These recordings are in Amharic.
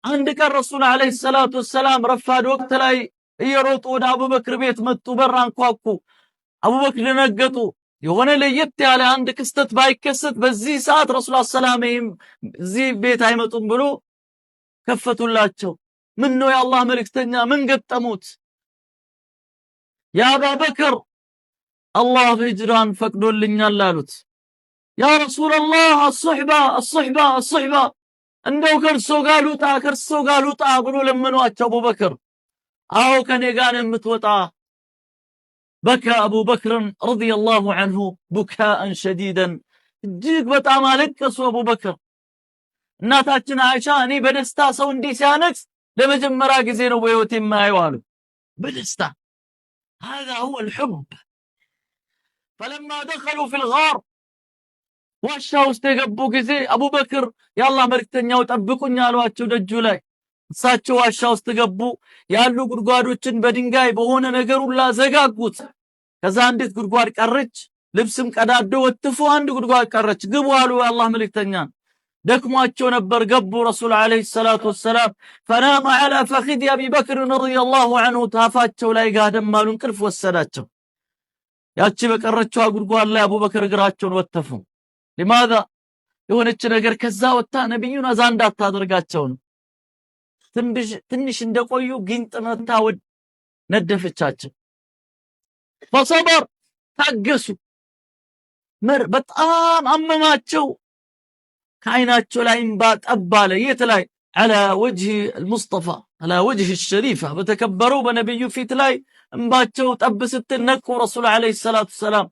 አንድ ቀን ረሱል አለይሂ ሰላቱ ወሰላም ረፋድ ወቅት ላይ እየሮጡ ወደ አቡበክር ቤት መጡ። በር አንኳኩ። አቡበክር ደነገጡ። የሆነ ለየት ያለ አንድ ክስተት ባይከሰት በዚህ ሰዓት ረሱል ሰላም እዚህ ቤት አይመጡም ብሎ ከፈቱላቸው። ምን ነው የአላህ መልእክተኛ ምን ገጠሙት? ያ አቡበክር አላህ ሂጅራን ፈቅዶልኛል አሉት። ያ ረሱላህ አስሱህባ እንደው ከርሶ ጋር ልውጣ ብሎ ለመኗቸው አቡበክር። አዎ ከኔ ጋር የምትወጣ بكى أبو بكر رضي الله عنه بكاء شديدا እጅግ በጣም አለቀሱ አቡ በክር። እናታችን አይሻ እኔ በደስታ ሰው እንዲህ ሲያነክስ ለመጀመሪያ ጊዜ ነው በህይወቴ የማየው አሉ። በደስታ هذا هو الحب. فلما دخلوا في الغار ዋሻ ውስጥ የገቡ ጊዜ አቡበክር የአላህ መልእክተኛው ጠብቁኝ አሏቸው ደጁ ላይ። እሳቸው ዋሻ ውስጥ ገቡ። ያሉ ጉድጓዶችን በድንጋይ በሆነ ነገር ሁላ ዘጋጉት። ከዛ አንዲት ጉድጓድ ቀረች። ልብስም ቀዳዶ ወጥፎ አንድ ጉድጓድ ቀረች። ግቡ አሉ የአላህ መልእክተኛ። ደክሟቸው ነበር ገቡ። ረሱል አለይሂ ሰላቱ ወሰላም فنام على فخذ ابي بكر رضي الله عنه ታፋቸው ላይ ጋደም አሉ። እንቅልፍ ወሰዳቸው። ያቺ በቀረችው ጉድጓድ ላይ አቡበክር እግራቸውን ወተፉ። لماذا የሆነች ነገር ከዛ ወጣ ነብዩን አዛ እንዳታደርጋቸው ነው። ትንሽ እንደቆዩ ጊንጥ መታ ነደፈቻቸው። فصبر ታገሱ። በጣም አመማቸው። ከዓይናቸው ላይ እንባ ጠብ አለ። የት ላይ على وجه المصطفى على وجه الشريفة በተከበረው በነብዩ ፊት ላይ እንባቸው ጠብ ስትል ነቁ ረሱል አለይሂ ሰላቱ ሰላም።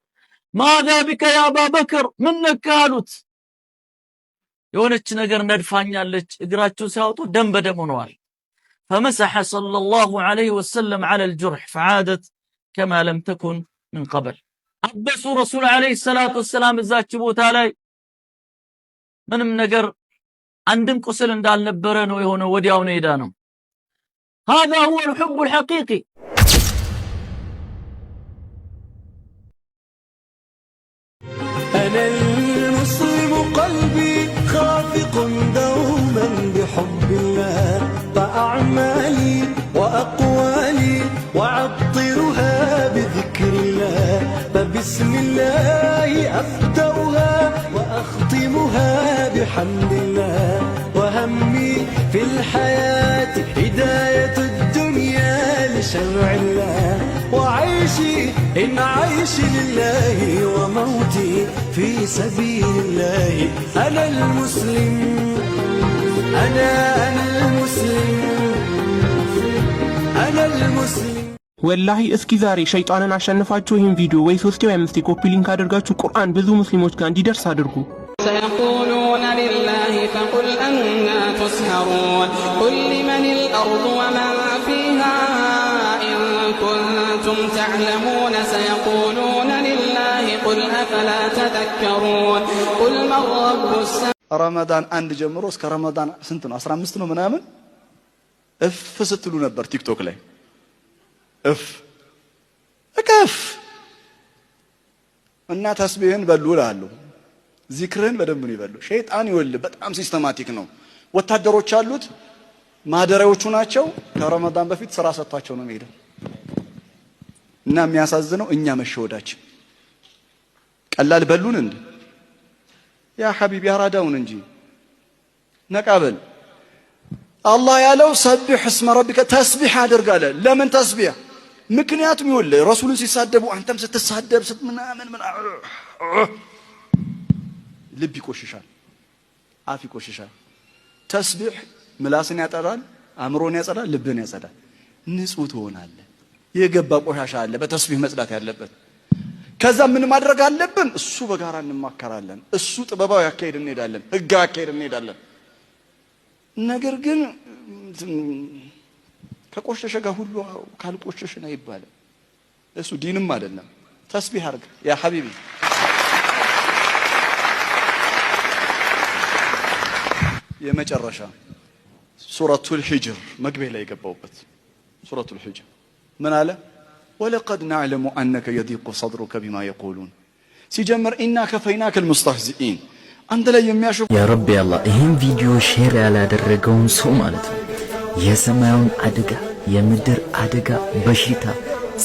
ماذا بك يا أبا بكر من نكالوت የሆነች ነገር ነድፋኛለች። እግራቸው ሲያወጡ ደም በደም ሆነዋል። فمسح صلى الله عليه وسلم على الجرح فعادت كما لم تكن من قبل. አበሱ ረሱል አለይሂ ሰላቱ ወሰላም እዛች ቦታ ላይ ምንም ነገር አንድም ቁስል እንዳልነበረ ነው የሆነ። ወዲያው ነው ሄዳ ነው። هذا هو الحب الحقيقي. أنا المسلم قلبي خافق دوما بحب الله فأعمالي وأقوالي وعطرها بذكر الله فبسم الله أبدأها وأختمها بحمد الله وهمي في الحياة هداية الدنيا لشرع الله وعيشي إن عيشي لله وموتي في سبيل الله. أنا المسلم أنا المسلم أنا المسلم. ወላሂ እስኪ ዛሬ ሸይጣንን አሸንፋችሁ ይህን ቪዲዮ ወይ 3 ወይ 5 ኮፒ ሊንክ አድርጋችሁ ቁርአን ብዙ ሙስሊሞች ጋር እንዲደርስ አድርጉ። سيقولون لله فقل أنا تسحرون قل لمن الأرض ومن فيها إن كنتم تعلمون سيقولون لله قل أفلا تذكرون قل من رب السماوات. رمضان عند ጀምሮ እስከ ረመዳን ስንት ነው 15 ነው ምናምን እፍ ስትሉ ነበር ቲክቶክ ላይ እፍ እከፍ እና ተስቢህን በሉ እላለሁ። ዚክርን በደንብ ነው ይበሉ። ሸይጣን ይወል በጣም ሲስተማቲክ ነው። ወታደሮች አሉት ማደሪያዎቹ ናቸው። ከረመዳን በፊት ስራ ሰጥቷቸው ነው የሚሄደው። እና የሚያሳዝነው እኛ መሸወዳችን ቀላል በሉን እንዴ ያ ሐቢቢ ያራዳውን እንጂ ነቃበል። አላህ ያለው ሰብህ እስመ ረቢከ ተስቢህ አድርጋለ። ለምን ተስቢህ? ምክንያቱም ይወል ረሱሉን ሲሳደቡ አንተም ስትሳደብ ምናምን ልብ ይቆሽሻል፣ አፍ ይቆሽሻል። ተስቢህ ምላስን ያጠራል፣ አእምሮን ያጸዳል፣ ልብን ያጸዳል። ንጹህ ትሆናለህ። የገባ ቆሻሻ አለ በተስቢህ መጽዳት ያለበት። ከዛ ምን ማድረግ አለብን? እሱ በጋራ እንማከራለን። እሱ ጥበባው ያካሄድ እንሄዳለን፣ ህግ ያካሄድ እንሄዳለን። ነገር ግን ከቆሸሸ ጋር ሁሉ ካልቆሸሽና ይባላል። እሱ ዲንም አይደለም። ተስቢህ አርግ ያ ሐቢቢ። የመጨረሻ ሱረቱል ሂጅር መግቢያ ላይ የገባውበት ሱረቱል ሂጅር ምን አለ? ወለቀድ ነዕለሙ አነከ የዲቁ ሰድሩከ ቢማ የቁሉን ሲጀምር ኢና ከፈይናከ ልሙስተህዚኢን አንተ ላይ የሚያሾፍ ያ ረቢ አላህ ይህን ቪዲዮ ሼር ያላደረገውን ሰው ማለት ነው የሰማዩን አደጋ የምድር አደጋ በሽታ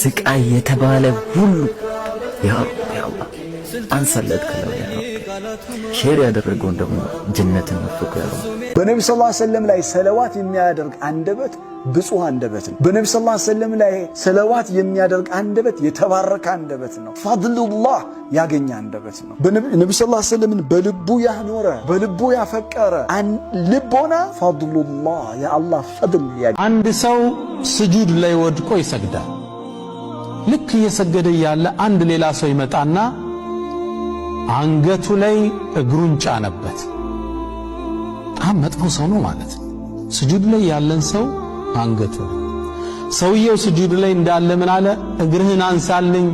ስቃይ የተባለ ሁሉ ያ አላህ አንሰለት ከለው ያ ሼር ያደረገው ደግሞ ጀነትን ወፍቆ ያለው በነብዩ ሰለላሁ ዐለይሂ ወሰለም ላይ ሰለዋት የሚያደርግ አንደበት ብፁዕ አንደበት ነው። በነብዩ ሰለላሁ ዐለይሂ ወሰለም ላይ ሰለዋት የሚያደርግ አንደበት የተባረከ አንደበት ነው። ፈድሉላህ ያገኘ አንደበት ነው። ነብዩ ሰለላሁ ዐለይሂ ወሰለም በልቡ ያኖረ በልቡ ያፈቀረ ልቦና ፈድሉላህ የአላህ ፈድል ያገኘ። አንድ ሰው ስጁድ ላይ ወድቆ ይሰግዳል። ልክ እየሰገደ ያለ አንድ ሌላ ሰው ይመጣና አንገቱ ላይ እግሩን ጫነበት። በጣም መጥፎ ሰው ነው ማለት ነው። ስጁድ ላይ ያለን ሰው አንገቱ ሰውየው ስጁድ ላይ እንዳለ ምን አለ? እግርህን አንሳልኝ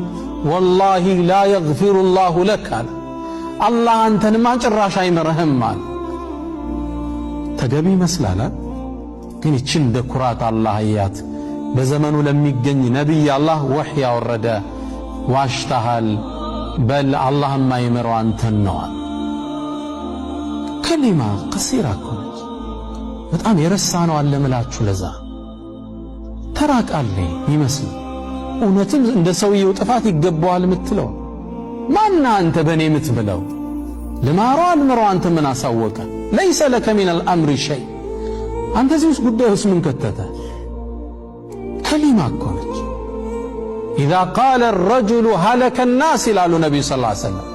ወላሂ ላ የግፊሩ ላሁ ለክ አለ። አላህ አንተንማ ጭራሽ አይምርህም አለ። ተገቢ ይመስላል። ግን ይችን እንደ ኩራት አላህ እያት በዘመኑ ለሚገኝ ነቢይ አላህ ወህይ ያወረደ ዋሽተሃል በል አላህ የማይምረው አንተን ነው። ከሊማ ቀሲራ እኮ ነች። በጣም የረሳነው አለ ምላችሁ ለዛ ተራቃለ ይመስል እውነትም እንደ ሰውየው ጥፋት ይገባዋል የምትለው ማን አንተ በኔ የምትብለው ለማረው አልምረው አንተ ምን አሳወቀ? ليس لك من الامر شيء አንተ እዚህ ጉዳይ ውስጥ ምን ከተተ? ከሊማ እኮ ነች። إذا قال الرجل هلك الناس ይላሉ ነብዩ ሰለላሁ ዐለይሂ ወሰለም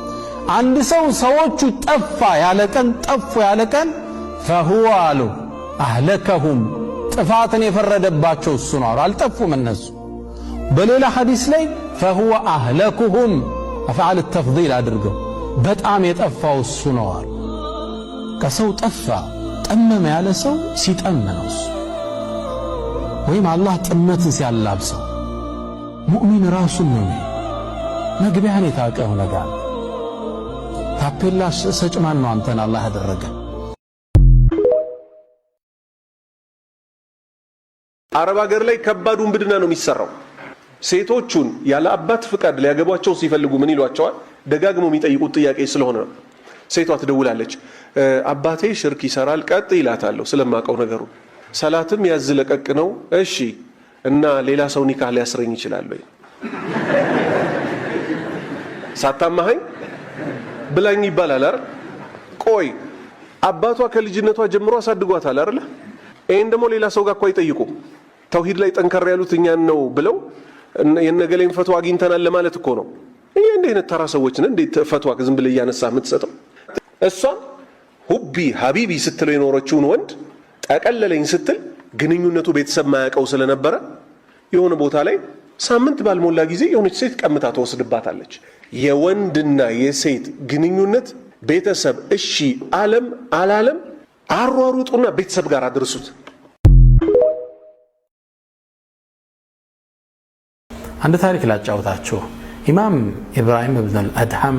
አንድ ሰው ሰዎቹ ጠፋ ያለቀን ጠፉ ያለቀን فهو አሉ አህለከሁም ጥፋትን የፈረደባቸው እሱ ነው አልጠፉም እነሱ። በሌላ ሐዲስ ላይ فهو أهلكهم أفعل التفضيل አድርገው በጣም የጠፋው እሱ ነው አሉ። ከሰው ጠፋ ጠመመ ያለ ሰው ሲጠም ነው እሱ ወይም አላህ ጥመትን ሲያላብሰው ሙእሚን ራሱን ነው መግቢያን የታቀው ነገር ታፔላ ሰጭማን ነው አንተን አላህ ያደረገ። አረብ ሀገር ላይ ከባዱ ውንብድና ነው የሚሰራው። ሴቶቹን ያለ አባት ፍቃድ ሊያገቧቸው ሲፈልጉ ምን ይሏቸዋል? ደጋግመው የሚጠይቁት ጥያቄ ስለሆነ ነው። ሴቷ ትደውላለች፣ አባቴ ሽርክ ይሰራል ቀጥ ይላታለሁ ስለማቀው ነገሩ። ሰላትም ያዝ ለቀቅ ነው። እሺ እና ሌላ ሰው ኒካህ ሊያስረኝ ይችላል ወይ ሳታማኸኝ ብላኝ ይባላል አይደል? ቆይ አባቷ ከልጅነቷ ጀምሮ አሳድጓታል አይደል? ይሄን ደግሞ ሌላ ሰው ጋር እኮ አይጠይቁም። ተውሂድ ላይ ጠንከር ያሉት እኛን ነው ብለው የነገሌን ፈትዋ አግኝተናል ለማለት እኮ ነው። ይሄ እንዴት ተራ ሰዎች ነን? እንዴት ፈትዋ ዝም ብለ ያነሳ የምትሰጠው? እሷ ሁቢ ሀቢቢ ስትለው የኖረችውን ወንድ ጠቀለለኝ ስትል ግንኙነቱ ቤተሰብ ማያውቀው ስለነበረ የሆነ ቦታ ላይ ሳምንት ባልሞላ ጊዜ የሆነች ሴት ቀምታ ተወስድባታለች። የወንድና የሴት ግንኙነት ቤተሰብ እሺ ዓለም አላለም አሯሩጡና ቤተሰብ ጋር አድርሱት። አንድ ታሪክ ላጫውታችሁ። ኢማም ኢብራሂም ኢብኑ አልአድሐም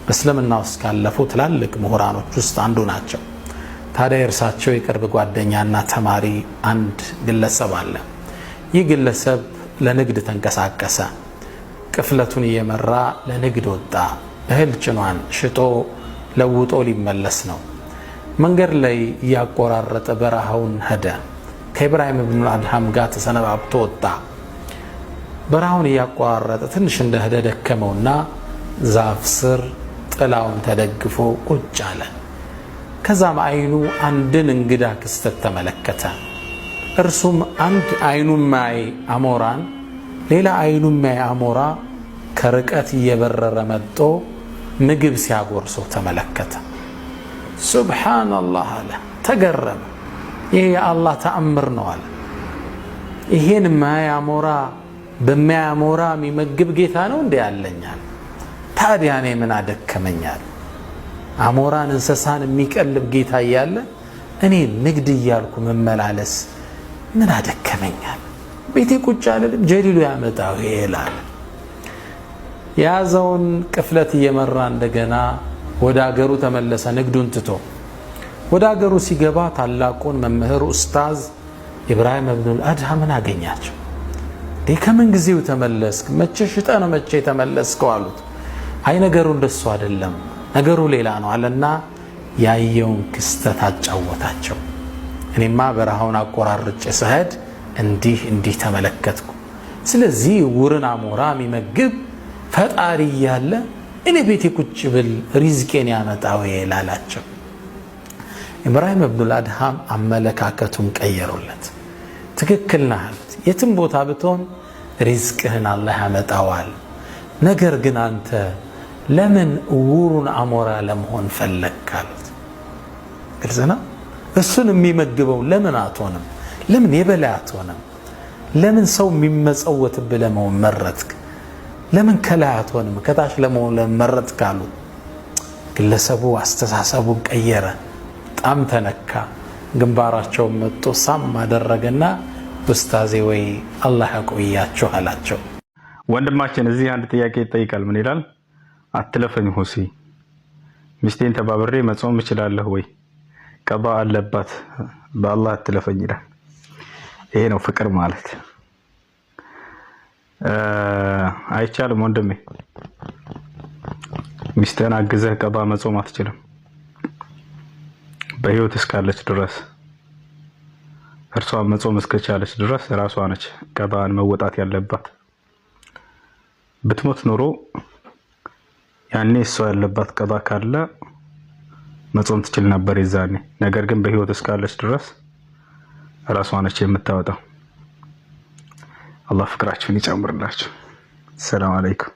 በእስልምና ውስጥ ካለፉ ትላልቅ ምሁራኖች ውስጥ አንዱ ናቸው። ታዲያ እርሳቸው የቅርብ ጓደኛና ተማሪ አንድ ግለሰብ አለ። ይህ ግለሰብ ለንግድ ተንቀሳቀሰ። ቅፍለቱን እየመራ ለንግድ ወጣ። እህል ጭኗን ሽጦ ለውጦ ሊመለስ ነው። መንገድ ላይ እያቆራረጠ በረሃውን ሄደ። ከኢብራሂም ኢብኑ አልአድሐም ጋር ተሰነባብቶ ወጣ። በረሃውን እያቆራረጠ ትንሽ እንደሄደ ደከመውና ዛፍ ስር ጥላውን ተደግፎ ቁጭ አለ። ከዛም አይኑ አንድን እንግዳ ክስተት ተመለከተ። እርሱም አንድ አይኑን ማይ አሞራን ሌላ አይኑን ማይ አሞራ ከርቀት እየበረረ መጥቶ ምግብ ሲያጎርሰው ተመለከተ። ሱብሃንአላህ አለ፣ ተገረመ። ይሄ የአላህ ተአምር ነው አለ። ይሄን ማይ አሞራ በማይ አሞራ የሚመግብ ጌታ ነው እንዴ ያለኛል? ታዲያ እኔ ምን አደከመኛል? አሞራን እንስሳን የሚቀልብ ጌታ እያለ እኔ ንግድ እያልኩ መመላለስ ምን አደከመኛል? ቤቴ ቁጭ አልልም ጀሊሉ ያመጣው ይላል። ያዘውን ቅፍለት እየመራ እንደገና ወደ አገሩ ተመለሰ። ንግዱን ትቶ ወደ አገሩ ሲገባ ታላቁን መምህር ኡስታዝ ኢብራሂም ኢብኑ አልአድሐምን አገኛቸው። ከምን ጊዜው ተመለስክ? መቼ ሽጠ ነው መቼ ተመለስከው አሉት። አይ ነገሩ እንደሱ አይደለም ነገሩ ሌላ ነው አለና ያየውን ክስተት አጫወታቸው። እኔማ በረሃውን አቆራርጬ ስሄድ እንዲህ ተመለከትኩ። ስለዚህ ዕውርን አሞራ የሚመግብ ፈጣሪ እያለ እኔ ቤቴ ቁጭ ብል ሪዝቄን ያመጣው ይላላቸው። ኢብራሂም ኢብኑል አድሃም አመለካከቱን ቀየሩለት። ትክክል ነህ አሉት። የትም ቦታ ብትሆን ሪዝቅህን አላህ ያመጣዋል። ነገር ግን አንተ ለምን ዕውሩን አሞራ ለመሆን ፈለግክ አሉት። ግልጽ ነው። እሱን የሚመግበው ለምን አትሆንም? ለምን የበላይ አትሆንም? ለምን ሰው የሚመጸወትብህ ለመሆን መረጥክ? ለምን ከላይ አትሆንም? ከታች ለመሆን መረጥክ አሉት። ግለሰቡ አስተሳሰቡን ቀየረ። በጣም ተነካ። ግንባራቸውን መጥቶ ሳም አደረገና ኡስታዜ ወይ አላህ ያቆያችሁ አላቸው። ወንድማችን እዚህ አንድ ጥያቄ ይጠይቃል። ምን ይላል? አትለፈኝ ሁሲ፣ ሚስቴን ተባብሬ መጾም እችላለሁ ወይ? ቀባ አለባት፣ በአላህ አትለፈኝ ይላል። ይሄ ነው ፍቅር ማለት። አይቻልም ወንድሜ፣ ሚስትህን አግዘህ ቀባ መጾም አትችልም። በህይወት እስካለች ድረስ እርሷ መጾም እስከቻለች ድረስ ራሷ ነች ቀባን መወጣት ያለባት። ብትሞት ኖሮ ያኔ እሷ ያለባት ቀባ ካለ መጾም ትችል ነበር የዛኔ። ነገር ግን በህይወት እስካለች ድረስ ራሷ ነች የምታወጣው። አላህ ፍቅራችሁን ይጨምርላችሁ። ሰላም አለይኩም።